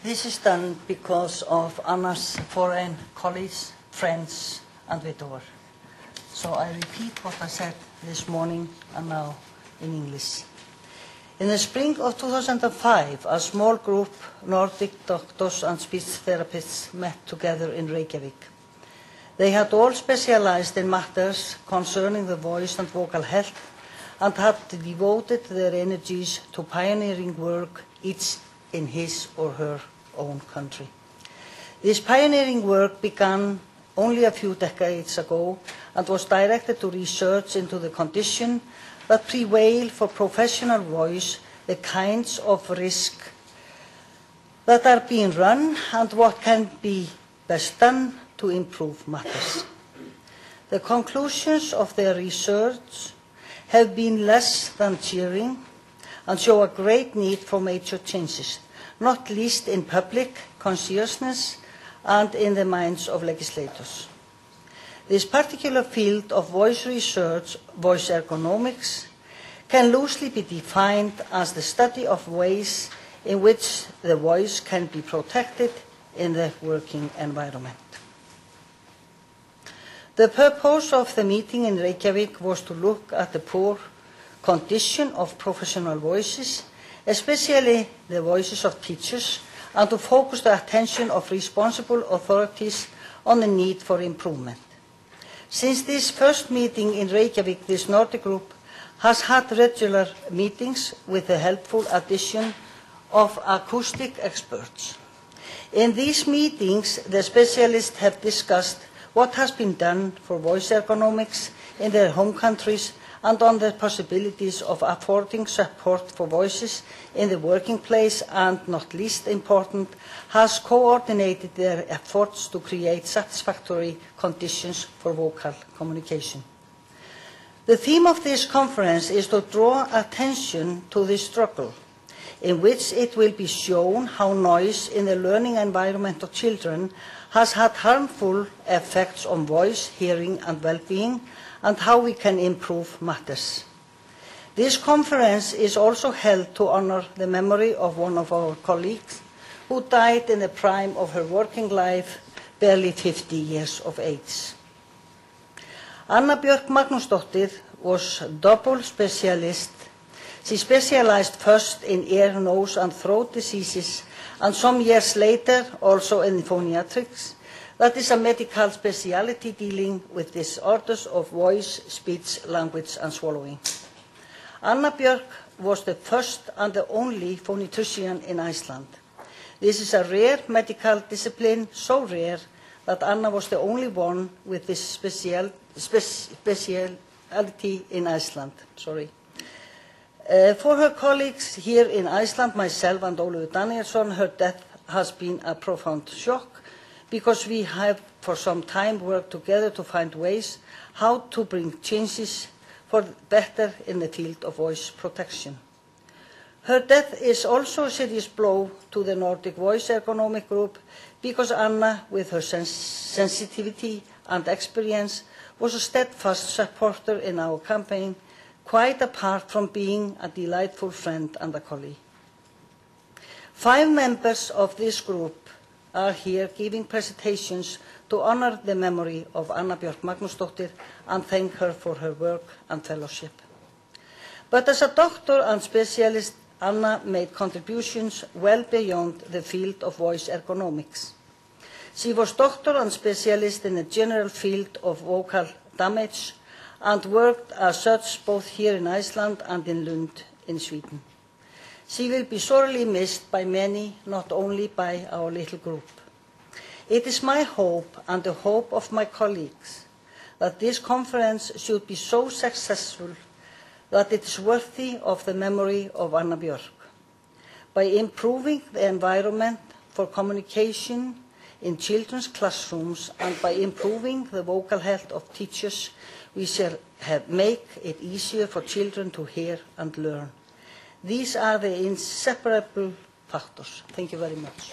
This is done because of Anna's foreign colleagues, friends, and widower. So I repeat what I said this morning and now in English. In the spring of 2005, a small group of Nordic doctors and speech therapists met together in Reykjavik. They had all specialized in matters concerning the voice and vocal health and had devoted their energies to pioneering work, each in his or her own country. This pioneering work began only a few decades ago and was directed to research into the condition that prevail for professional voice, the kinds of risk that are being run, and what can be best done to improve matters. The conclusions of their research have been less than cheering and show a great need for major changes, not least in public consciousness and in the minds of legislators. This particular field of voice research, voice ergonomics, can loosely be defined as the study of ways in which the voice can be protected in the working environment. The purpose of the meeting in Reykjavik was to look at the poor condition of professional voices, especially the voices of teachers, and to focus the attention of responsible authorities on the need for improvement. Since this first meeting in Reykjavik, this Nordic group has had regular meetings with the helpful addition of acoustic experts. In these meetings, the specialists have discussed what has been done for voice ergonomics in their home countries and on the possibilities of affording support for voices in the working place, and, not least important, has coordinated their efforts to create satisfactory conditions for vocal communication. The theme of this conference is to draw attention to this struggle, in which it will be shown how noise in the learning environment of children has had harmful effects on voice, hearing, and well-being, and how we can improve matters. This conference is also held to honor the memory of one of our colleagues who died in the prime of her working life, barely 50 years of age. Anna Björk Magnúsdóttir was a double specialist. She specialized first in ear, nose, and throat diseases, and some years later also in phoniatrics. That is a medical specialty dealing with disorders of voice, speech, language, and swallowing. Anna Björk was the first and the only phonitrician in Iceland. This is a rare medical discipline, so rare that Anna was the only one with this specialty in Iceland. For her colleagues here in Iceland, myself and Ólafur Danielsson, her death has been a profound shock, because we have for some time worked together to find ways how to bring changes for better in the field of voice protection. Her death is also a serious blow to the Nordic Voice Ergonomic Group, because Anna, with her sensitivity and experience, was a steadfast supporter in our campaign, quite apart from being a delightful friend and a colleague. 5 members of this group are here giving presentations to honor the memory of Anna Björk Magnúsdóttir and thank her for her work and fellowship. But as a doctor and specialist, Anna made contributions well beyond the field of voice ergonomics. She was doctor and specialist in the general field of vocal damage and worked as such both here in Iceland and in Lund in Sweden. She will be sorely missed by many, not only by our little group. It is my hope and the hope of my colleagues that this conference should be so successful that it is worthy of the memory of Anna Björk. By improving the environment for communication in children's classrooms and by improving the vocal health of teachers, we shall make it easier for children to hear and learn. These are the inseparable factors. Thank you very much.